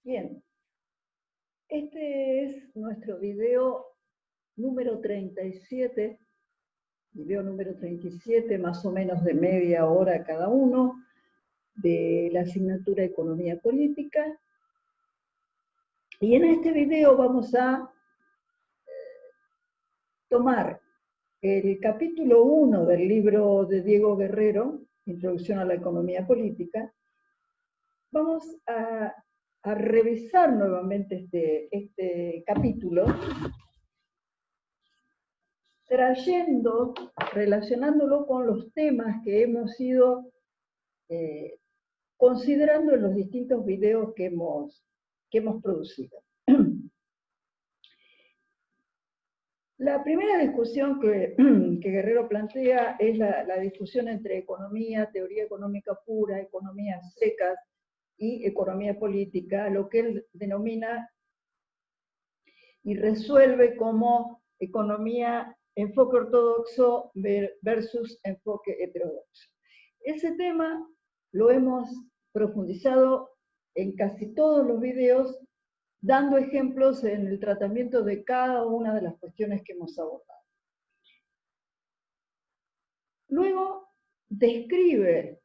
Bien, este es nuestro video número 37, más o menos de media hora cada uno, de la asignatura Economía Política. Y en este video vamos a tomar el capítulo 1 del libro de Diego Guerrero, Introducción a la Economía Política. Vamos a revisar nuevamente este capítulo, relacionándolo con los temas que hemos ido considerando en los distintos videos que hemos producido. La primera discusión que Guerrero plantea es la discusión entre economía, teoría económica pura, economías secas y economía política, lo que él denomina y resuelve como economía enfoque ortodoxo versus enfoque heterodoxo. Ese tema lo hemos profundizado en casi todos los videos, dando ejemplos en el tratamiento de cada una de las cuestiones que hemos abordado. Luego describe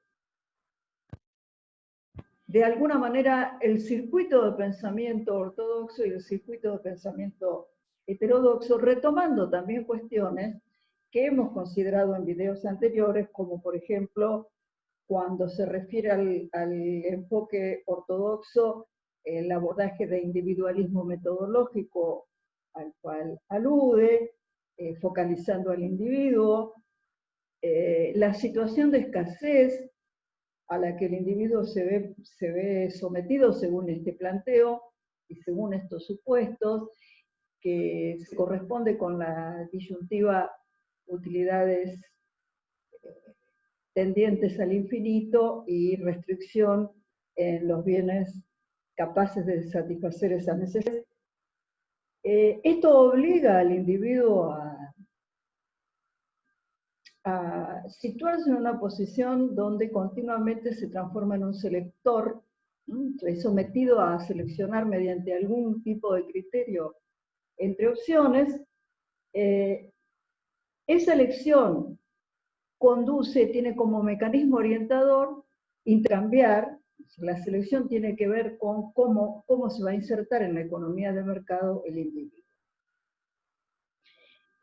de alguna manera el circuito de pensamiento ortodoxo y el circuito de pensamiento heterodoxo, retomando también cuestiones que hemos considerado en videos anteriores, como por ejemplo, cuando se refiere al enfoque ortodoxo, el abordaje de individualismo metodológico al cual alude, focalizando al individuo, la situación de escasez a la que el individuo se ve sometido según este planteo y según estos supuestos, que se corresponde con la disyuntiva utilidades tendientes al infinito y restricción en los bienes capaces de satisfacer esas necesidades. Esto obliga al individuo a situarse en una posición donde continuamente se transforma en un selector, es sometido a seleccionar mediante algún tipo de criterio entre opciones. Esa elección tiene como mecanismo orientador intercambiar. La selección tiene que ver con cómo se va a insertar en la economía de mercado el individuo.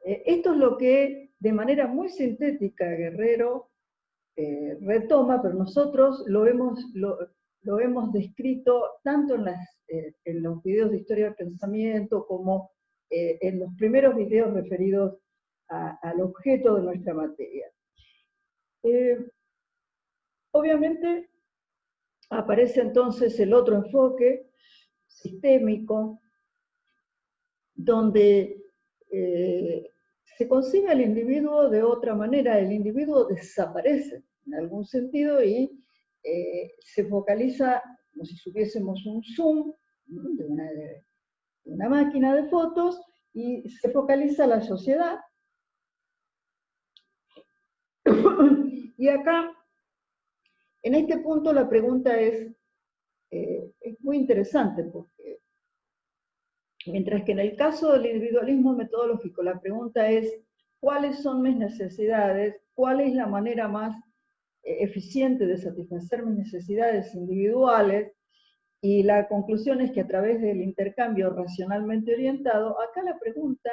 Esto es lo que, de manera muy sintética, Guerrero retoma, pero nosotros lo hemos descrito tanto en los videos de historia del pensamiento como en los primeros videos referidos al objeto de nuestra materia. Obviamente aparece entonces el otro enfoque sistémico, donde se concibe al individuo de otra manera. El individuo desaparece en algún sentido y se focaliza como si subiésemos un zoom de una máquina de fotos y se focaliza la sociedad. Y acá, en este punto, la pregunta es muy interesante, porque mientras que en el caso del individualismo metodológico la pregunta es ¿cuáles son mis necesidades? ¿Cuál es la manera más eficiente de satisfacer mis necesidades individuales? Y la conclusión es que a través del intercambio racionalmente orientado, acá la pregunta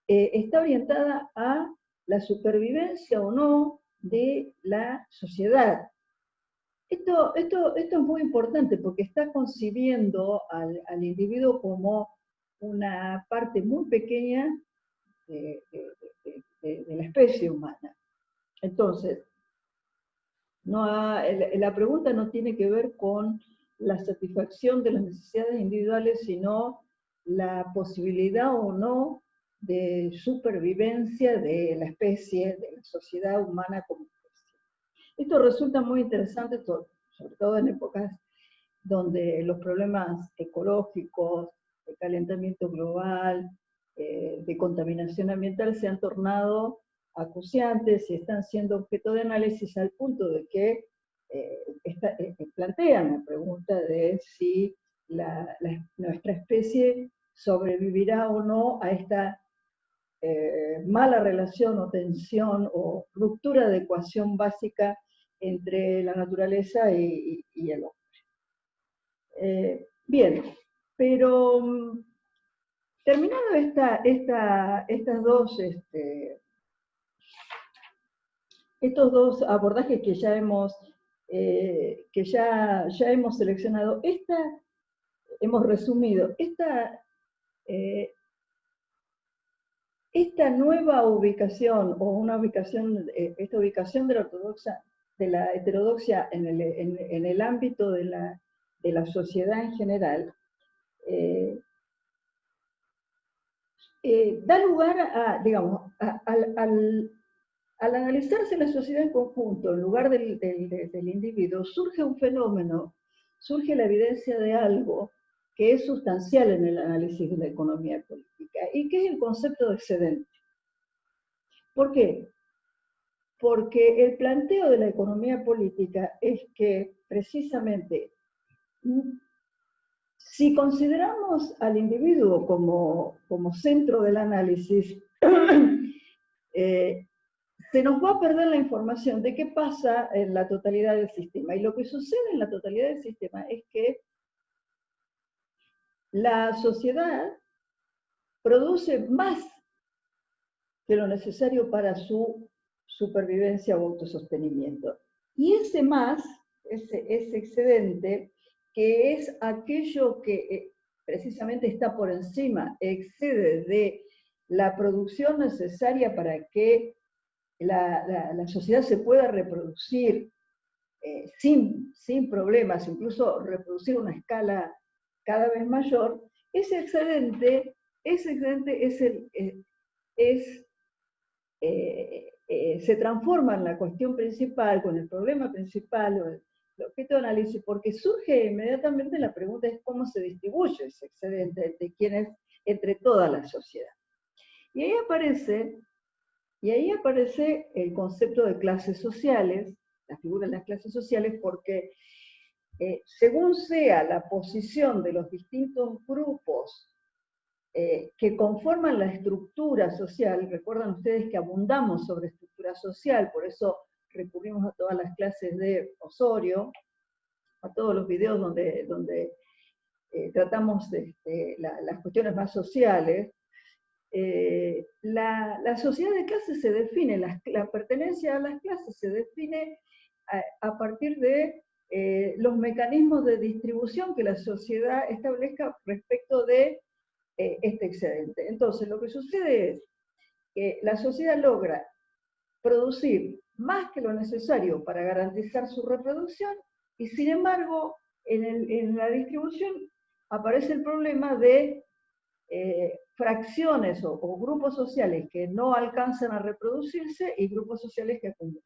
está orientada a la supervivencia o no de la sociedad. Esto es muy importante porque está concibiendo al individuo como una parte muy pequeña de la especie humana. Entonces, la pregunta no tiene que ver con la satisfacción de las necesidades individuales, sino la posibilidad o no de supervivencia de la especie, de la sociedad humana como especie. Esto resulta muy interesante, sobre todo en épocas donde los problemas ecológicos, de calentamiento global, de contaminación ambiental se han tornado acuciantes y están siendo objeto de análisis al punto de que plantean la pregunta de si nuestra especie sobrevivirá o no a esta mala relación o tensión o ruptura de ecuación básica entre la naturaleza y el hombre. Bien, pero terminado estos dos abordajes que ya hemos seleccionado, hemos resumido, esta nueva ubicación, o una ubicación, esta ubicación de la heterodoxia en el ámbito de la sociedad en general, da lugar a, digamos, al analizarse la sociedad en conjunto, en lugar del individuo, surge un fenómeno, surge la evidencia de algo que es sustancial en el análisis de la economía política, y que es el concepto de excedente. ¿Por qué? Porque el planteo de la economía política es que, precisamente, si consideramos al individuo como centro del análisis, se nos va a perder la información de qué pasa en la totalidad del sistema. Y lo que sucede en la totalidad del sistema es que la sociedad produce más que lo necesario para su supervivencia o autosostenimiento. Y ese más, ese excedente, que es aquello que precisamente está por encima, excede de la producción necesaria para que la sociedad se pueda reproducir sin problemas, incluso reproducir una escala cada vez mayor, ese excedente se transforma en la cuestión principal, con el problema principal, o el objeto de análisis, porque surge inmediatamente la pregunta es cómo se distribuye ese excedente entre toda la sociedad. Y ahí aparece el concepto de clases sociales, la figura de las clases sociales, porque según sea la posición de los distintos grupos que conforman la estructura social, recuerdan ustedes que abundamos sobre estructura social, por eso recurrimos a todas las clases de Osorio, a todos los videos donde tratamos las cuestiones más sociales. La sociedad de clases se define, la pertenencia a las clases se define a partir de los mecanismos de distribución que la sociedad establezca respecto de este excedente. Entonces, lo que sucede es que la sociedad logra producir más que lo necesario para garantizar su reproducción, y sin embargo, en la distribución aparece el problema de fracciones o grupos sociales que no alcanzan a reproducirse y grupos sociales que acumulan.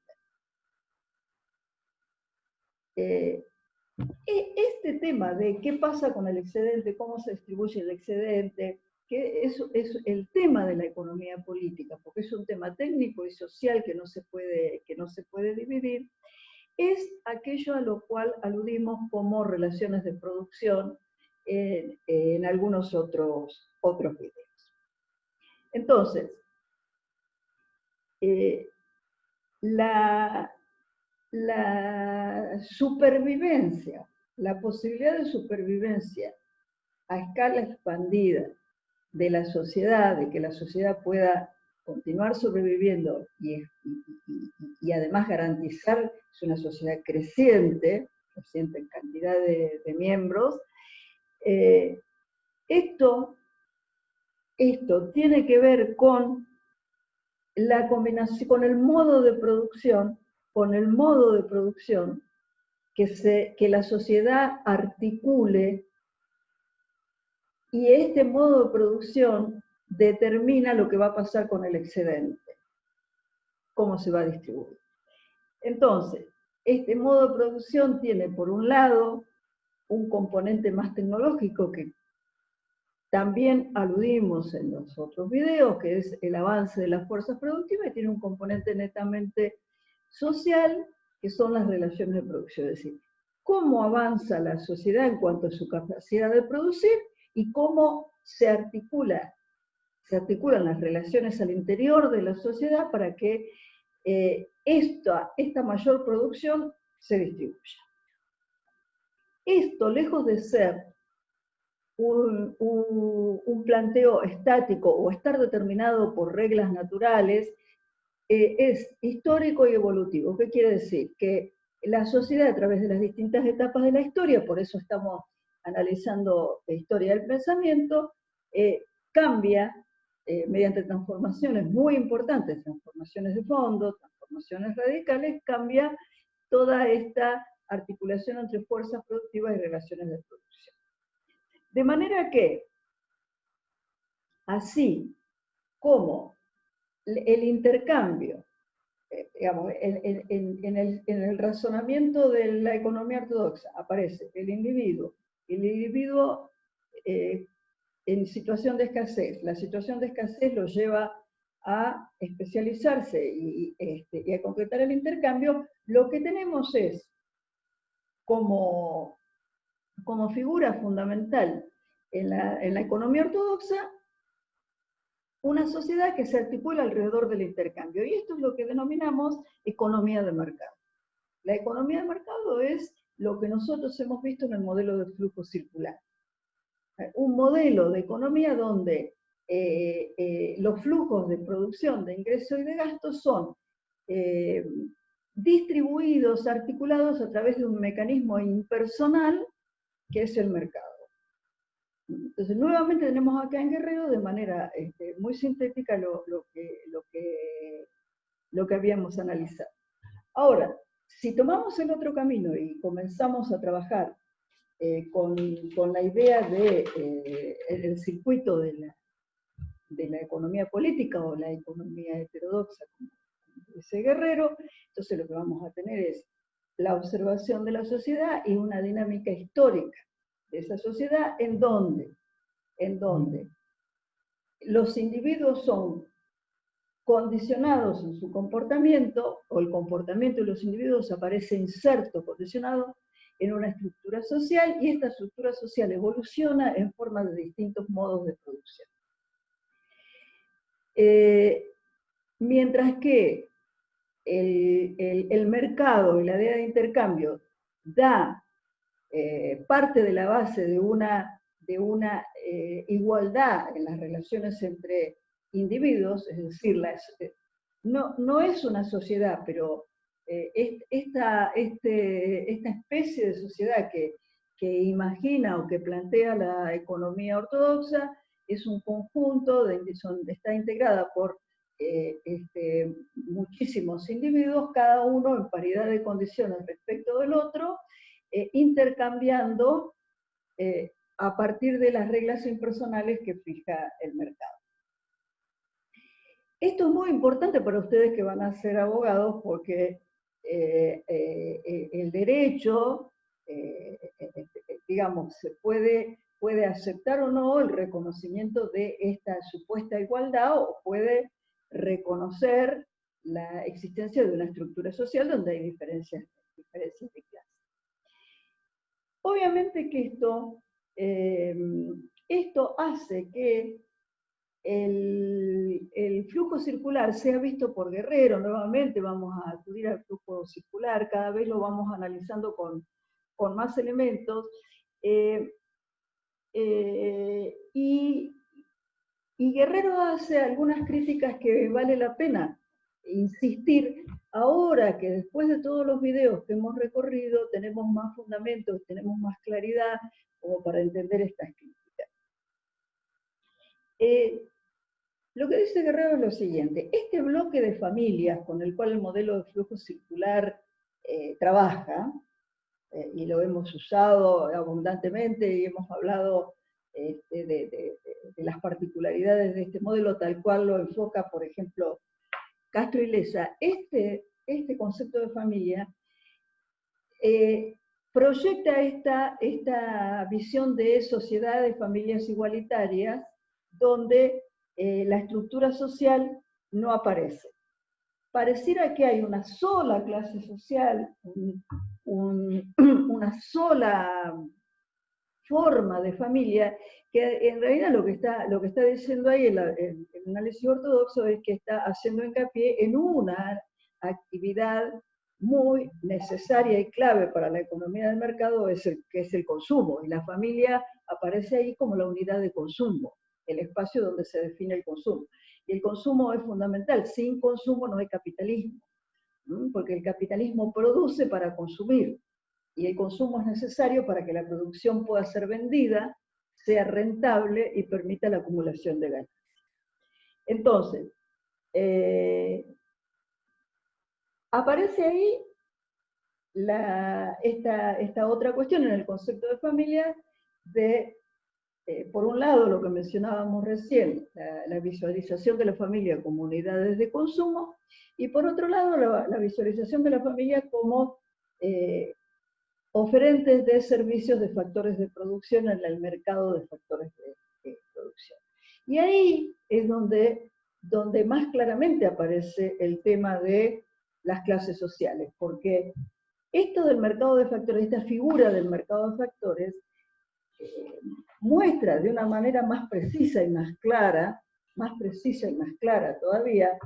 Este tema de qué pasa con el excedente, cómo se distribuye el excedente, que es el tema de la economía política, porque es un tema técnico y social que no se puede dividir, es aquello a lo cual aludimos como relaciones de producción en algunos otros videos. Entonces, la supervivencia, la posibilidad de supervivencia a escala expandida de la sociedad, de que la sociedad pueda continuar sobreviviendo y además garantizar una sociedad creciente en cantidad de miembros, esto tiene que ver con la combinación, con el modo de producción, que la sociedad articule, y este modo de producción determina lo que va a pasar con el excedente, cómo se va a distribuir. Entonces, este modo de producción tiene, por un lado, un componente más tecnológico que también aludimos en los otros videos, que es el avance de las fuerzas productivas, y tiene un componente netamente social, que son las relaciones de producción. Es decir, cómo avanza la sociedad en cuanto a su capacidad de producir y cómo se articulan las relaciones al interior de la sociedad para que esta mayor producción se distribuya. Esto, lejos de ser un planteo estático o estar determinado por reglas naturales, es histórico y evolutivo. ¿Qué quiere decir? Que la sociedad, a través de las distintas etapas de la historia, por eso estamos analizando la historia del pensamiento, cambia mediante transformaciones muy importantes, transformaciones de fondo, transformaciones radicales, cambia toda esta articulación entre fuerzas productivas y relaciones de producción. De manera que, así como el intercambio, digamos, en el razonamiento de la economía ortodoxa aparece el individuo en situación de escasez. La situación de escasez lo lleva a especializarse y a concretar el intercambio. Lo que tenemos es como figura fundamental en la economía ortodoxa una sociedad que se articula alrededor del intercambio. Y esto es lo que denominamos economía de mercado. La economía de mercado es lo que nosotros hemos visto en el modelo de flujo circular. Un modelo de economía donde los flujos de producción, de ingreso y de gasto son distribuidos, articulados a través de un mecanismo impersonal que es el mercado. Entonces, nuevamente tenemos acá en Guerrero, de manera muy sintética, lo que habíamos analizado. Ahora, si tomamos el otro camino y comenzamos a trabajar con la idea del circuito de la economía política o la economía heterodoxa, como dice Guerrero, entonces lo que vamos a tener es la observación de la sociedad y una dinámica histórica de esa sociedad en donde los individuos son condicionados en su comportamiento, o el comportamiento de los individuos aparece inserto, condicionado en una estructura social, y esta estructura social evoluciona en forma de distintos modos de producción. Mientras que el mercado y la idea de intercambio da parte de la base de una igualdad en las relaciones entre individuos, es decir, no es una sociedad, pero esta especie de sociedad que imagina o que plantea la economía ortodoxa es un conjunto está integrada por muchísimos individuos, cada uno en paridad de condiciones respecto del otro, intercambiando a partir de las reglas impersonales que fija el mercado. Esto es muy importante para ustedes que van a ser abogados, porque el derecho, digamos, se puede aceptar o no el reconocimiento de esta supuesta igualdad, o puede reconocer la existencia de una estructura social donde hay diferencias de clase. Obviamente que esto hace que el flujo circular sea visto por Guerrero. Nuevamente vamos a acudir al flujo circular, cada vez lo vamos analizando con más elementos, y Guerrero hace algunas críticas que vale la pena insistir, ahora que después de todos los videos que hemos recorrido tenemos más fundamentos, tenemos más claridad como para entender estas críticas. Lo que dice Guerrero es lo siguiente: este bloque de familias con el cual el modelo de flujo circular trabaja, y lo hemos usado abundantemente y hemos hablado de las particularidades de este modelo tal cual lo enfoca, por ejemplo, Castro y Leza. Este concepto de familia proyecta esta visión de sociedad de familias igualitarias, donde la estructura social no aparece. Pareciera que hay una sola clase social, una sola forma de familia, que en realidad lo que está diciendo ahí el análisis ortodoxo es que está haciendo hincapié en una actividad muy necesaria y clave para la economía del mercado, que es el consumo, y la familia aparece ahí como la unidad de consumo, el espacio donde se define el consumo. Y el consumo es fundamental, sin consumo no hay capitalismo, ¿no? Porque el capitalismo produce para consumir, y el consumo es necesario para que la producción pueda ser vendida, sea rentable y permita la acumulación de ganancias. Entonces, aparece ahí esta otra cuestión en el concepto de familia de, por un lado, lo que mencionábamos recién, la visualización de la familia como unidades de consumo, y por otro lado, la visualización de la familia como oferentes de servicios de factores de producción en el mercado de factores de producción. Y ahí es donde más claramente aparece el tema de las clases sociales, porque esto del mercado de factores, esta figura del mercado de factores, muestra de una manera más precisa y más clara todavía,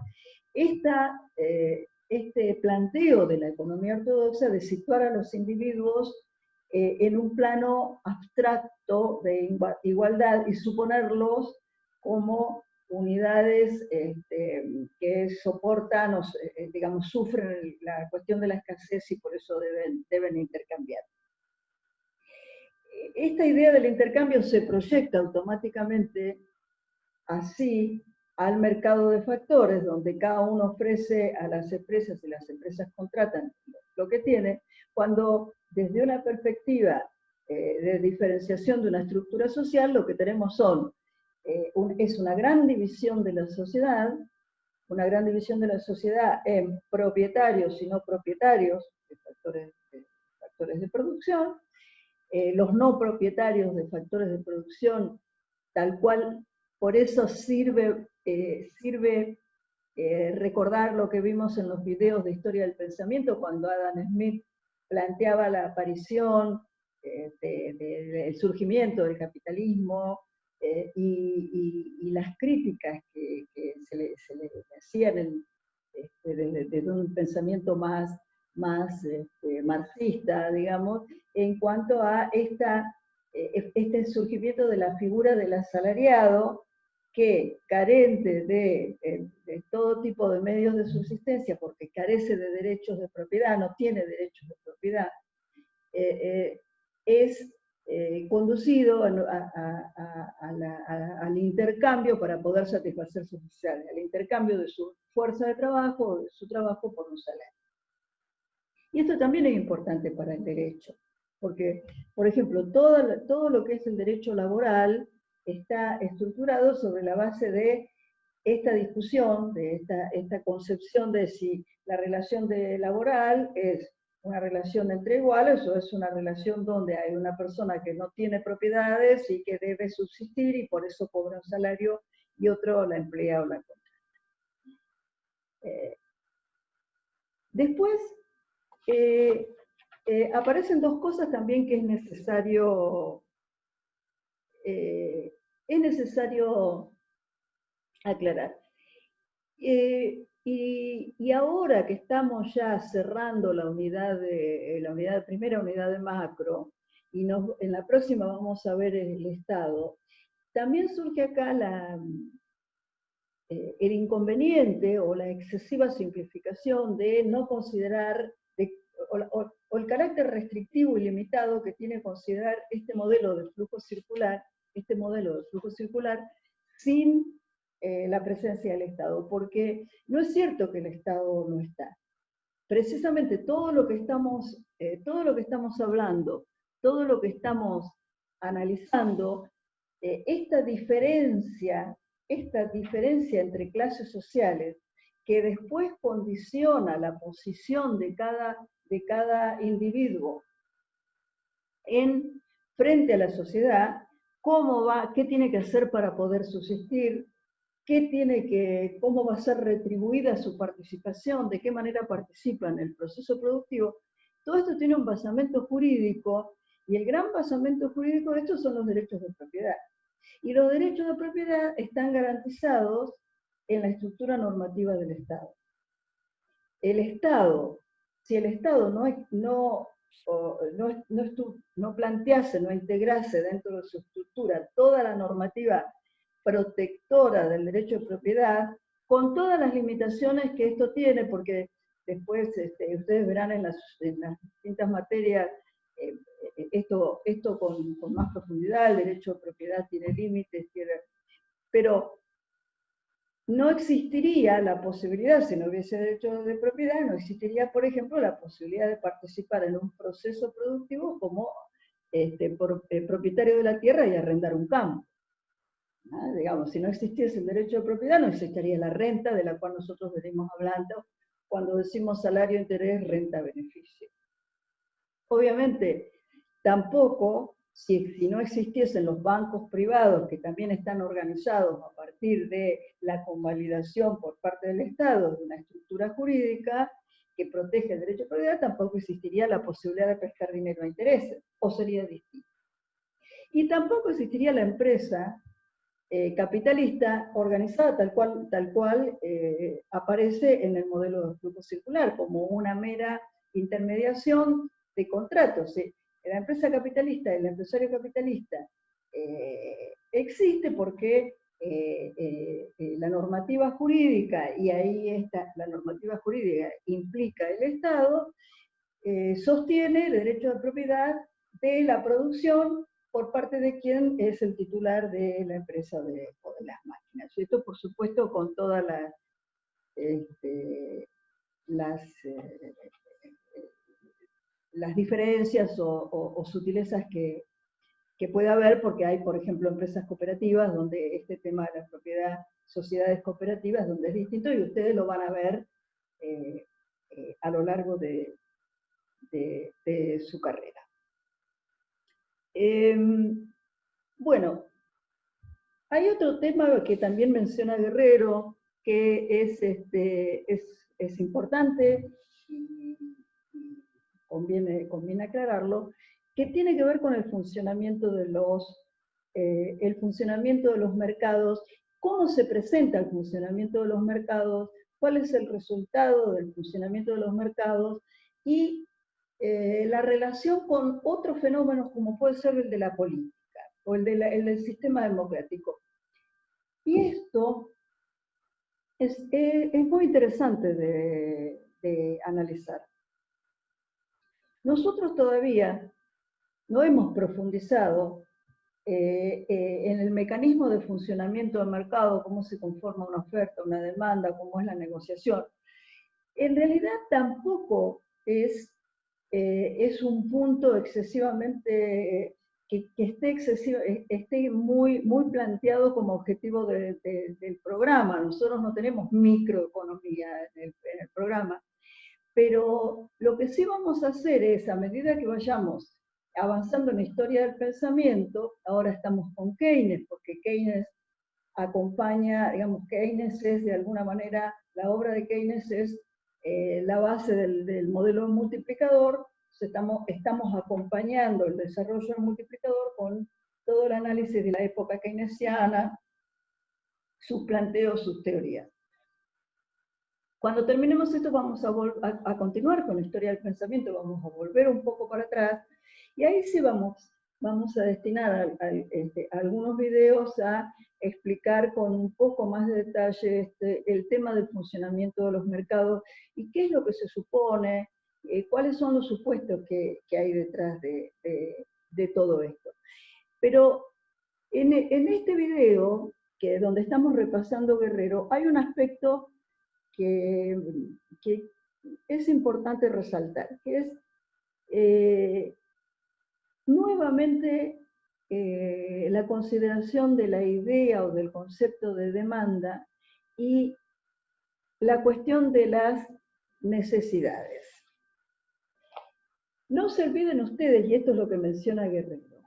este planteo de la economía ortodoxa de situar a los individuos en un plano abstracto de igualdad y suponerlos como unidades que soportan, o, digamos, sufren la cuestión de la escasez y por eso deben intercambiar. Esta idea del intercambio se proyecta automáticamente así al mercado de factores, donde cada uno ofrece a las empresas y las empresas contratan lo que tiene, cuando desde una perspectiva de diferenciación de una estructura social, lo que tenemos es una gran división de la sociedad, en propietarios y no propietarios de factores de producción, los no propietarios de factores de producción, tal cual, por eso sirve recordar lo que vimos en los videos de historia del pensamiento, cuando Adam Smith planteaba la aparición, el surgimiento del capitalismo, y las críticas que se le hacían desde un pensamiento más marxista, digamos, en cuanto a este surgimiento de la figura del asalariado, que carente de todo tipo de medios de subsistencia, porque carece de derechos de propiedad, no tiene derechos de propiedad, es conducido al intercambio para poder satisfacer sus necesidades, al intercambio de su fuerza de trabajo o de su trabajo por un salario. Y esto también es importante para el derecho, porque, por ejemplo, todo lo que es el derecho laboral está estructurado sobre la base de esta discusión, de esta concepción de si la relación laboral es una relación entre iguales o es una relación donde hay una persona que no tiene propiedades y que debe subsistir y por eso cobra un salario y otro la emplea o la contrata. Después, aparecen dos cosas también que es necesario aclarar. Y ahora que estamos ya cerrando la primera unidad de macro, y en la próxima vamos a ver el Estado, también surge acá el inconveniente o la excesiva simplificación de no considerar, o el carácter restrictivo y limitado que tiene que considerar este modelo de flujo circular sin la presencia del Estado, porque no es cierto que el Estado no está. Precisamente todo lo que estamos hablando, todo lo que estamos analizando, esta diferencia entre clases sociales, que después condiciona la posición de cada individuo frente a la sociedad, qué tiene que hacer para poder subsistir, cómo va a ser retribuida su participación, de qué manera participa en el proceso productivo. Todo esto tiene un basamento jurídico, y el gran basamento jurídico de esto son los derechos de propiedad. Y los derechos de propiedad están garantizados en la estructura normativa del Estado. El Estado, si el Estado no plantease, no integrase dentro de su estructura toda la normativa protectora del derecho de propiedad, con todas las limitaciones que esto tiene, porque después ustedes verán en las distintas materias esto con más profundidad. El derecho de propiedad tiene límites, pero no existiría la posibilidad, si no hubiese derecho de propiedad, no existiría, por ejemplo, la posibilidad de participar en un proceso productivo como propietario de la tierra y arrendar un campo. Digamos, si no existiese el derecho de propiedad, no existiría la renta de la cual nosotros venimos hablando cuando decimos salario, interés, renta, beneficio. Obviamente, tampoco, si no existiesen los bancos privados que también están organizados a partir de la convalidación por parte del Estado de una estructura jurídica que protege el derecho de propiedad, tampoco existiría la posibilidad de pescar dinero a intereses, o sería distinto. Y tampoco existiría la empresa capitalista organizada tal cual aparece en el modelo de flujo circular, como una mera intermediación de contratos. La empresa capitalista, el empresario capitalista existe porque la normativa jurídica, y ahí está, la normativa jurídica implica el Estado, sostiene el derecho de propiedad de la producción por parte de quien es el titular de la empresa o de las máquinas. Y esto, por supuesto, con todas las diferencias o sutilezas que puede haber, porque hay, por ejemplo, empresas cooperativas donde este tema de la propiedad, sociedades cooperativas, donde es distinto, y ustedes lo van a ver a lo largo de su carrera. Bueno, hay otro tema que también menciona Guerrero, que es importante y conviene aclararlo, que tiene que ver con el funcionamiento de los mercados, cómo se presenta el funcionamiento de los mercados, cuál es el resultado del funcionamiento de los mercados, y la relación con otros fenómenos como puede ser el de la política o el del sistema democrático. Y esto es muy interesante de analizar. Nosotros todavía no hemos profundizado en el mecanismo de funcionamiento del mercado, cómo se conforma una oferta, una demanda, cómo es la negociación. En realidad tampoco es un punto excesivamente, que esté muy planteado como objetivo del programa. Nosotros no tenemos microeconomía en el programa, pero lo que sí vamos a hacer es, a medida que vayamos avanzando en la historia del pensamiento, ahora estamos con Keynes, porque Keynes acompaña, digamos, Keynes es de alguna manera, la obra de Keynes es la base del modelo multiplicador. Estamos acompañando el desarrollo del multiplicador con todo el análisis de la época keynesiana, sus planteos, sus teorías. Cuando terminemos esto vamos a continuar con la historia del pensamiento, vamos a volver un poco para atrás, y ahí sí vamos a destinar algunos videos a explicar con un poco más de detalle el tema del funcionamiento de los mercados y qué es lo que se supone, cuáles son los supuestos que hay detrás de todo esto. Pero en este video, donde estamos repasando Guerrero, hay un aspecto que es importante resaltar, que es nuevamente la consideración de la idea o del concepto de demanda y la cuestión de las necesidades. No se olviden ustedes, y esto es lo que menciona Guerrero,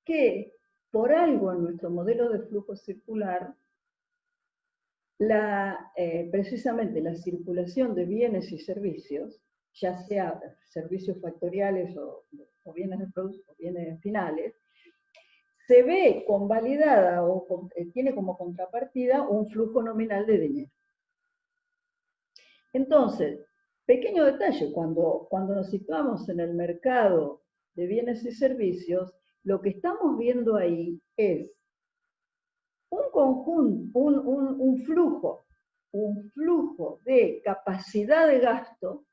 que por algo en nuestro modelo de flujo circular, precisamente la circulación de bienes y servicios ya sea servicios factoriales o bienes de producto, o bienes finales, se ve convalidada o tiene como contrapartida un flujo nominal de dinero. Entonces, pequeño detalle, cuando nos situamos en el mercado de bienes y servicios, lo que estamos viendo ahí es un conjunto, un flujo de capacidad de gasto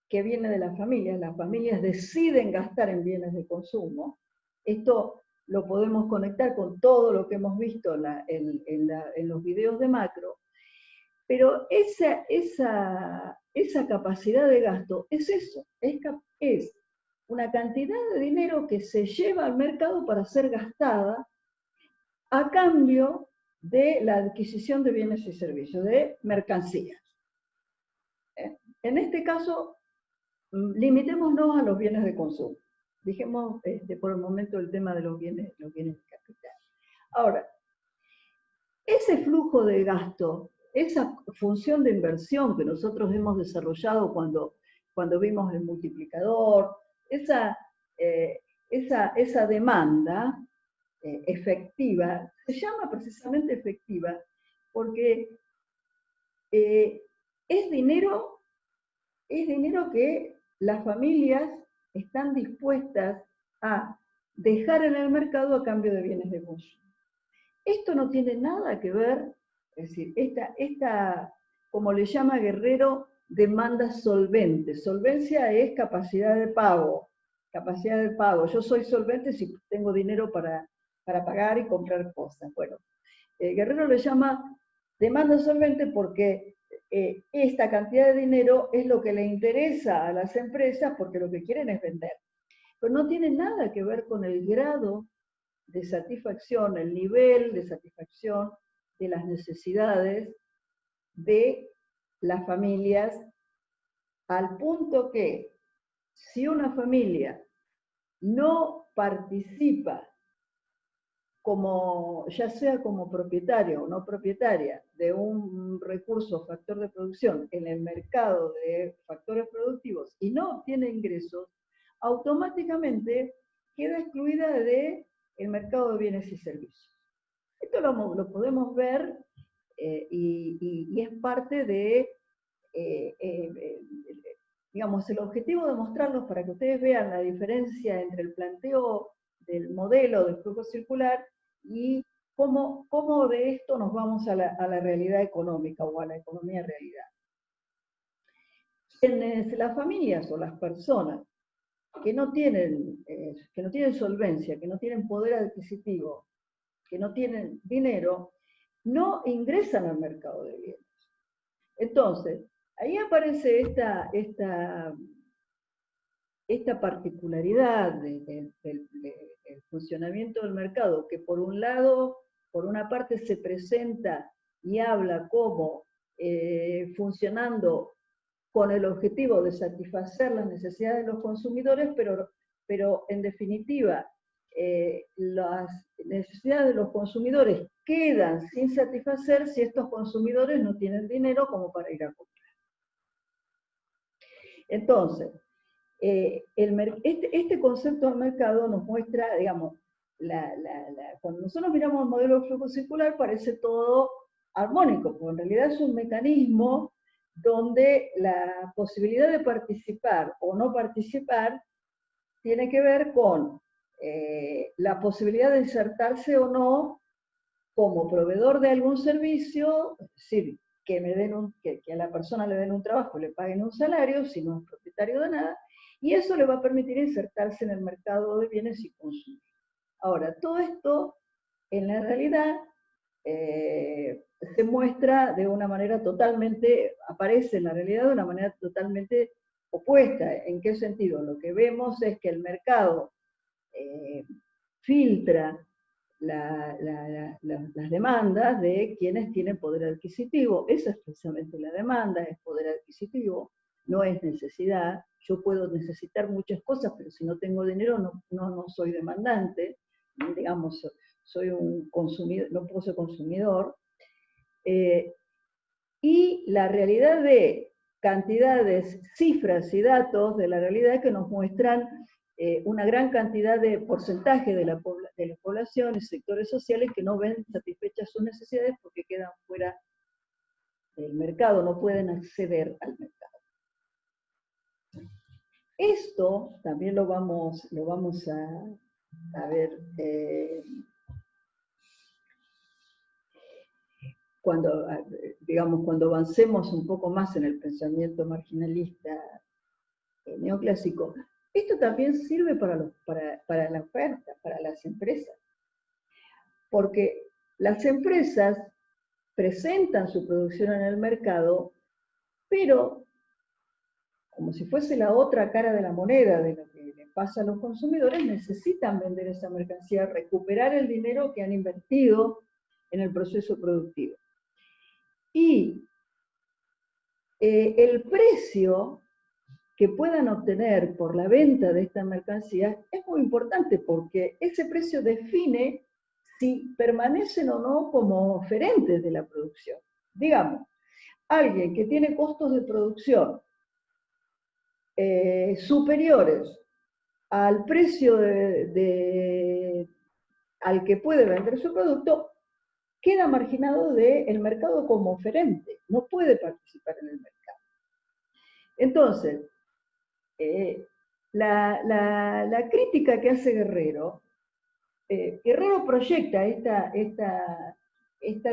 que viene de las familias deciden gastar en bienes de consumo. Esto lo podemos conectar con todo lo que hemos visto en los videos de macro, pero esa capacidad de gasto es eso, es una cantidad de dinero que se lleva al mercado para ser gastada a cambio de la adquisición de bienes y servicios, de mercancías. En este caso, limitémonos a los bienes de consumo. Dejemos por el momento el tema de los bienes de capital. Ahora, ese flujo de gasto, esa función de inversión que nosotros hemos desarrollado cuando vimos el multiplicador, esa demanda efectiva, se llama precisamente efectiva porque es dinero que las familias están dispuestas a dejar en el mercado a cambio de bienes de consumo. Esto no tiene nada que ver, es decir, esta como le llama Guerrero, demanda solvente. Solvencia es capacidad de pago. Capacidad de pago. Yo soy solvente si tengo dinero para pagar y comprar cosas. Bueno, Guerrero le llama demanda solvente porque esta cantidad de dinero es lo que le interesa a las empresas porque lo que quieren es vender. Pero no tiene nada que ver con el grado de satisfacción, el nivel de satisfacción de las necesidades de las familias, al punto que si una familia no participa ya sea como propietario o no propietaria de un recurso factor de producción en el mercado de factores productivos y no obtiene ingresos, automáticamente queda excluida del mercado de bienes y servicios. Esto lo podemos ver y es parte de, digamos, el objetivo de mostrarlos para que ustedes vean la diferencia entre el planteo del modelo del flujo circular y cómo de esto nos vamos a la realidad económica o a la economía realidad. Las familias o las personas que no tienen solvencia, que no tienen poder adquisitivo, que no tienen dinero, no ingresan al mercado de bienes. Entonces, ahí aparece esta particularidad del funcionamiento del mercado, que por una parte se presenta y habla como funcionando con el objetivo de satisfacer las necesidades de los consumidores, pero en definitiva las necesidades de los consumidores quedan sin satisfacer si estos consumidores no tienen dinero como para ir a comprar. Entonces, este concepto del mercado nos muestra, digamos, cuando nosotros miramos el modelo de flujo circular parece todo armónico, porque en realidad es un mecanismo donde la posibilidad de participar o no participar tiene que ver con la posibilidad de insertarse o no como proveedor de algún servicio, es decir, que a la persona le den un trabajo, le paguen un salario, si no es propietario de nada, y eso le va a permitir insertarse en el mercado de bienes y consumos. Ahora, todo esto, en la realidad, se muestra de una manera aparece en la realidad de una manera totalmente opuesta. ¿En qué sentido? Lo que vemos es que el mercado filtra las demandas de quienes tienen poder adquisitivo. Esa es precisamente la demanda, es poder adquisitivo, no es necesidad. Yo puedo necesitar muchas cosas, pero si no tengo dinero no soy demandante, digamos, soy un consumidor, no puedo ser consumidor. Y la realidad de cantidades, cifras y datos de la realidad que nos muestran una gran cantidad de porcentaje de la población y sectores sociales que no ven satisfechas sus necesidades porque quedan fuera del mercado, no pueden acceder al mercado. Esto también lo vamos a ver cuando avancemos un poco más en el pensamiento marginalista neoclásico. Esto también sirve para la oferta, para las empresas, porque las empresas presentan su producción en el mercado, pero como si fuese la otra cara de la moneda de lo que le pasa a los consumidores, necesitan vender esa mercancía, recuperar el dinero que han invertido en el proceso productivo. Y el precio que puedan obtener por la venta de esta mercancía es muy importante porque ese precio define si permanecen o no como oferentes de la producción. Digamos, alguien que tiene costos de producción superiores al precio al que puede vender su producto, queda marginado del mercado como oferente, no puede participar en el mercado. Entonces, la crítica que hace Guerrero, Guerrero proyecta esta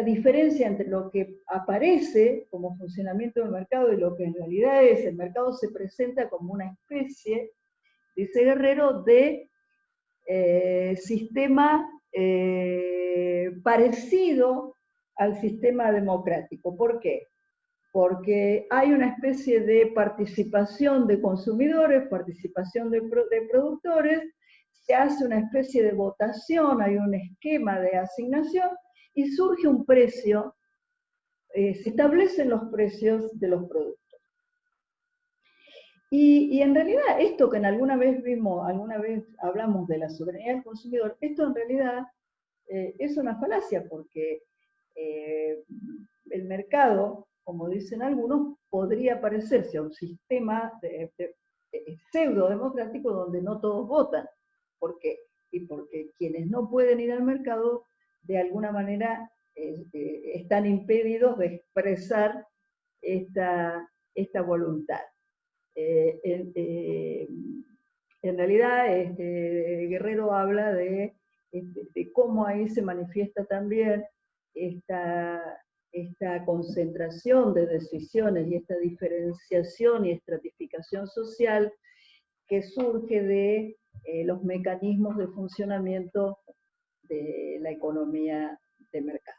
diferencia entre lo que aparece como funcionamiento del mercado y lo que en realidad es. El mercado se presenta como una especie, dice Guerrero, de sistema parecido al sistema democrático. ¿Por qué? Porque hay una especie de participación de consumidores, participación de productores, se hace una especie de votación, hay un esquema de asignación y surge un precio, se establecen los precios de los productos. Y en realidad esto que alguna vez hablamos de la soberanía del consumidor, esto en realidad es una falacia porque el mercado, como dicen algunos, podría parecerse a un sistema pseudo-democrático donde no todos votan. ¿Por qué? Y porque quienes no pueden ir al mercado, de alguna manera están impedidos de expresar esta voluntad. En realidad, Guerrero habla de cómo ahí se manifiesta también esta concentración de decisiones y esta diferenciación y estratificación social que surge de los mecanismos de funcionamiento de la economía de mercado.